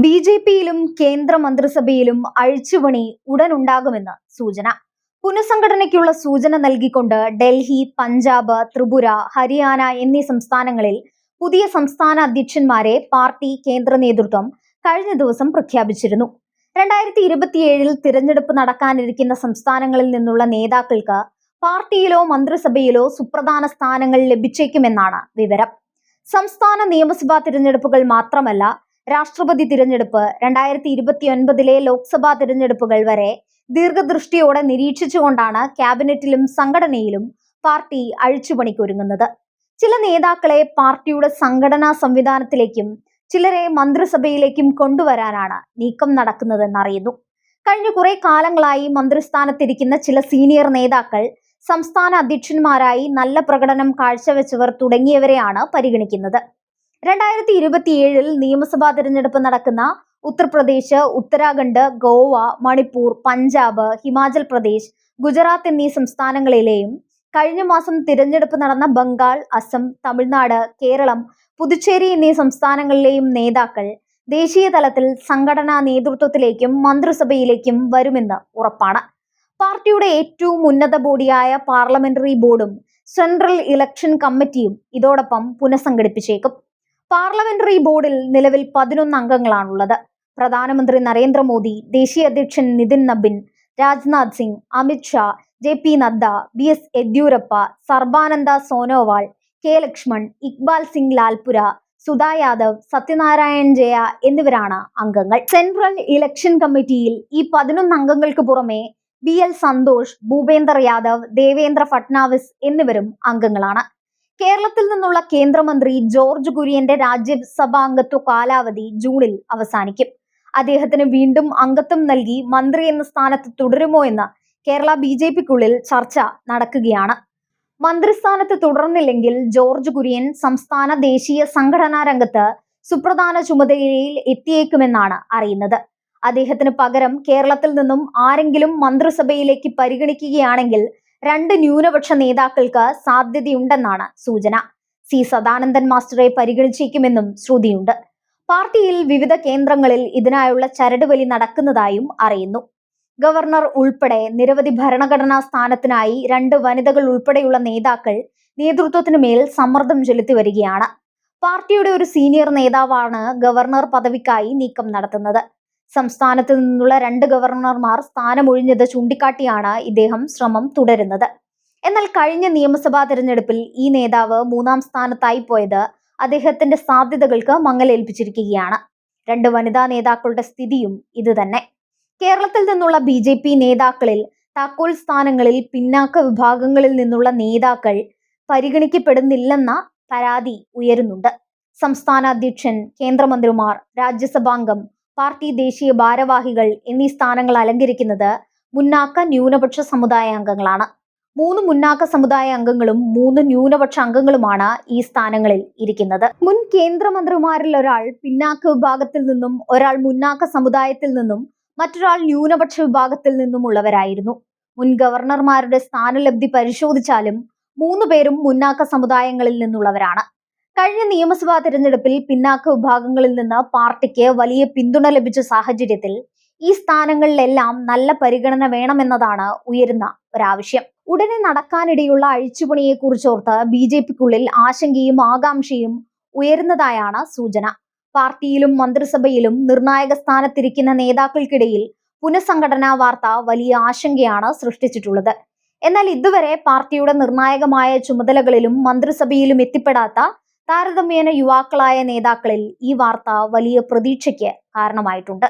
ബി.ജെ.പിയിലും കേന്ദ്ര മന്ത്രിസഭയിലും അഴിച്ചുപണി ഉടനുണ്ടാകുമെന്ന് സൂചന. പുനഃസംഘടനയ്ക്കുള്ള സൂചന നൽകിക്കൊണ്ട് ഡൽഹി, പഞ്ചാബ്, ത്രിപുര, ഹരിയാന എന്നീ സംസ്ഥാനങ്ങളിൽ പുതിയ സംസ്ഥാന അധ്യക്ഷന്മാരെ പാർട്ടി കേന്ദ്ര നേതൃത്വം കഴിഞ്ഞ ദിവസം പ്രഖ്യാപിച്ചിരുന്നു. 2027 തിരഞ്ഞെടുപ്പ് നടക്കാനിരിക്കുന്ന സംസ്ഥാനങ്ങളിൽ നിന്നുള്ള നേതാക്കൾക്ക് പാർട്ടിയിലോ മന്ത്രിസഭയിലോ സുപ്രധാന സ്ഥാനങ്ങൾ ലഭിച്ചേക്കുമെന്നാണ് വിവരം. സംസ്ഥാന നിയമസഭാ തിരഞ്ഞെടുപ്പുകൾ മാത്രമല്ല, രാഷ്ട്രപതി തിരഞ്ഞെടുപ്പ്, 2029 ലോക്സഭാ തിരഞ്ഞെടുപ്പുകൾ വരെ ദീർഘദൃഷ്ടിയോടെ നിരീക്ഷിച്ചുകൊണ്ടാണ് ക്യാബിനറ്റിലും സംഘടനയിലും പാർട്ടി അഴിച്ചുപണിക്കൊരുങ്ങുന്നത്. ചില നേതാക്കളെ പാർട്ടിയുടെ സംഘടനാ സംവിധാനത്തിലേക്കും ചിലരെ മന്ത്രിസഭയിലേക്കും കൊണ്ടുവരാനാണ് നീക്കം നടക്കുന്നതെന്നറിയുന്നു. കഴിഞ്ഞ കുറെ കാലങ്ങളായി മന്ത്രിസ്ഥാനത്തിരിക്കുന്ന ചില സീനിയർ നേതാക്കൾ, സംസ്ഥാന അധ്യക്ഷന്മാരായി നല്ല പ്രകടനം കാഴ്ചവെച്ചവർ തുടങ്ങിയവരെയാണ് പരിഗണിക്കുന്നത്. 2027 നിയമസഭാ തിരഞ്ഞെടുപ്പ് നടക്കുന്ന ഉത്തർപ്രദേശ്, ഉത്തരാഖണ്ഡ്, ഗോവ, മണിപ്പൂർ, പഞ്ചാബ്, ഹിമാചൽ പ്രദേശ്, ഗുജറാത്ത് എന്നീ സംസ്ഥാനങ്ങളിലെയും കഴിഞ്ഞ മാസം തിരഞ്ഞെടുപ്പ് നടന്ന ബംഗാൾ, അസം, തമിഴ്നാട്, കേരളം, പുതുച്ചേരി എന്നീ സംസ്ഥാനങ്ങളിലെയും നേതാക്കൾ ദേശീയ തലത്തിൽ സംഘടനാ നേതൃത്വത്തിലേക്കും മന്ത്രിസഭയിലേക്കും വരുമെന്ന് ഉറപ്പാണ്. പാർട്ടിയുടെ ഏറ്റവും ഉന്നത ബോഡിയായ പാർലമെന്ററി ബോർഡും സെൻട്രൽ ഇലക്ഷൻ കമ്മിറ്റിയും ഇതോടൊപ്പം പുനഃസംഘടിപ്പിച്ചേക്കും. പാർലമെന്ററി ബോർഡിൽ നിലവിൽ 11 അംഗങ്ങളാണുള്ളത്. പ്രധാനമന്ത്രി നരേന്ദ്രമോദി, ദേശീയ അധ്യക്ഷൻ നിതിൻ നബിൻ, രാജ്നാഥ് സിംഗ്, അമിത് ഷാ, ജെ.പി. നദ്ദ, ബി.എസ്. യെദ്യൂരപ്പ, സർബാനന്ദ സോനോവാൾ, കെ. ലക്ഷ്മൺ, ഇക്ബാൽ സിംഗ് ലാൽപുര, സുധാ യാദവ്, സത്യനാരായൺ ജയ എന്നിവരാണ് അംഗങ്ങൾ. സെൻട്രൽ ഇലക്ഷൻ കമ്മിറ്റിയിൽ ഈ 11 അംഗങ്ങൾക്ക് പുറമെ ബി.എൽ. സന്തോഷ്, ഭൂപേന്ദർ യാദവ്, ദേവേന്ദ്ര ഫട്നാവിസ് എന്നിവരും അംഗങ്ങളാണ്. കേരളത്തിൽ നിന്നുള്ള കേന്ദ്രമന്ത്രി ജോർജ് കുര്യന്റെ രാജ്യസഭാംഗത്വ കാലാവധി ജൂണിൽ അവസാനിക്കും. അദ്ദേഹത്തിന് വീണ്ടും അംഗത്വം നൽകി മന്ത്രി എന്ന സ്ഥാനത്ത് തുടരുമോ എന്ന് കേരള ബി.ജെ.പിക്കുള്ളിൽ ചർച്ച നടക്കുകയാണ്. മന്ത്രിസ്ഥാനത്ത് തുടർന്നില്ലെങ്കിൽ ജോർജ് കുര്യൻ സംസ്ഥാന ദേശീയ സംഘടനാ രംഗത്ത് സുപ്രധാന ചുമതലയിൽ എത്തിയേക്കുമെന്നാണ് അറിയുന്നത്. അദ്ദേഹത്തിന് പകരം കേരളത്തിൽ നിന്നും ആരെങ്കിലും മന്ത്രിസഭയിലേക്ക് പരിഗണിക്കുകയാണെങ്കിൽ 2 ന്യൂനപക്ഷ നേതാക്കൾക്ക് സാധ്യതയുണ്ടെന്നാണ് സൂചന. സി സദാനന്ദൻ മാസ്റ്ററെ പരിഗണിച്ചേക്കുമെന്നും ശ്രുതിയുണ്ട്. പാർട്ടിയിൽ വിവിധ കേന്ദ്രങ്ങളിൽ ഇതിനായുള്ള ചരടുവലി നടക്കുന്നതായും അറിയുന്നു. ഗവർണർ ഉൾപ്പെടെ നിരവധി ഭരണഘടനാ സ്ഥാനത്തിനായി 2 വനിതകൾ ഉൾപ്പെടെയുള്ള നേതാക്കൾ നേതൃത്വത്തിനു മേൽ സമ്മർദ്ദം ചെലുത്തി വരികയാണ്. പാർട്ടിയുടെ ഒരു സീനിയർ നേതാവാണ് ഗവർണർ പദവിക്കായി നീക്കം നടത്തുന്നത്. സംസ്ഥാനത്ത് നിന്നുള്ള 2 ഗവർണർമാർ സ്ഥാനമൊഴിഞ്ഞത് ചൂണ്ടിക്കാട്ടിയാണ് ഇദ്ദേഹം ശ്രമം തുടരുന്നത്. എന്നാൽ കഴിഞ്ഞ നിയമസഭാ തിരഞ്ഞെടുപ്പിൽ ഈ നേതാവ് 3ാം സ്ഥാനത്തായി പോയത് അദ്ദേഹത്തിന്റെ സാധ്യതകൾക്ക് മങ്ങലേൽപ്പിച്ചിരിക്കുകയാണ്. 2 വനിതാ നേതാക്കളുടെ സ്ഥിതിയും ഇതുതന്നെ. കേരളത്തിൽ നിന്നുള്ള ബി.ജെ.പി. നേതാക്കളിൽ താക്കോൽ സ്ഥാനങ്ങളിൽ പിന്നാക്ക വിഭാഗങ്ങളിൽ നിന്നുള്ള നേതാക്കൾ പരിഗണിക്കപ്പെടുന്നില്ലെന്ന പരാതി ഉയരുന്നുണ്ട്. സംസ്ഥാന അധ്യക്ഷൻ, കേന്ദ്രമന്ത്രിമാർ, രാജ്യസഭാംഗം, പാർട്ടി ദേശീയ ഭാരവാഹികൾ എന്നീ സ്ഥാനങ്ങൾ അലങ്കരിക്കുന്നത് മുന്നാക്ക ന്യൂനപക്ഷ സമുദായ അംഗങ്ങളാണ്. 3 മുന്നാക്ക സമുദായ അംഗങ്ങളും 3 ന്യൂനപക്ഷ അംഗങ്ങളുമാണ് ഈ സ്ഥാനങ്ങളിൽ ഇരിക്കുന്നത്. മുൻ കേന്ദ്രമന്ത്രിമാരിൽ ഒരാൾ പിന്നാക്ക വിഭാഗത്തിൽ നിന്നും, ഒരാൾ മുന്നാക്ക സമുദായത്തിൽ നിന്നും, മറ്റൊരാൾ ന്യൂനപക്ഷ വിഭാഗത്തിൽ നിന്നുമുള്ളവരായിരുന്നു. മുൻ ഗവർണർമാരുടെ സ്ഥാനലബ്ധി പരിശോധിച്ചാലും 3 പേരും മുന്നാക്ക സമുദായങ്ങളിൽ നിന്നുള്ളവരാണ്. കഴിഞ്ഞ നിയമസഭാ തിരഞ്ഞെടുപ്പിൽ പിന്നാക്ക വിഭാഗങ്ങളിൽ നിന്ന് പാർട്ടിക്ക് വലിയ പിന്തുണ ലഭിച്ച സാഹചര്യത്തിൽ ഈ സ്ഥാനങ്ങളിലെല്ലാം നല്ല പരിഗണന വേണമെന്നതാണ് ഉയരുന്ന ഒരാവശ്യം. ഉടനെ നടക്കാനിടയുള്ള അഴിച്ചുപണിയെക്കുറിച്ചോർത്ത് ബി.ജെ.പിക്കുള്ളിൽ ആശങ്കയും ആകാംക്ഷയും ഉയരുന്നതായാണ് സൂചന. പാർട്ടിയിലും മന്ത്രിസഭയിലും നിർണായക സ്ഥാനത്തിരിക്കുന്ന നേതാക്കൾക്കിടയിൽ പുനഃസംഘടനാ വാർത്ത വലിയ ആശങ്കയാണ് സൃഷ്ടിച്ചിട്ടുള്ളത്. എന്നാൽ ഇതുവരെ പാർട്ടിയുടെ നിർണായകമായ ചുമതലകളിലും മന്ത്രിസഭയിലും എത്തിപ്പെടാത്ത താരതമ്യേന യുവാക്കളായ നേതാക്കളിൽ ഈ വാർത്ത വലിയ പ്രതീക്ഷയ്ക്ക് കാരണമായിട്ടുണ്ട്.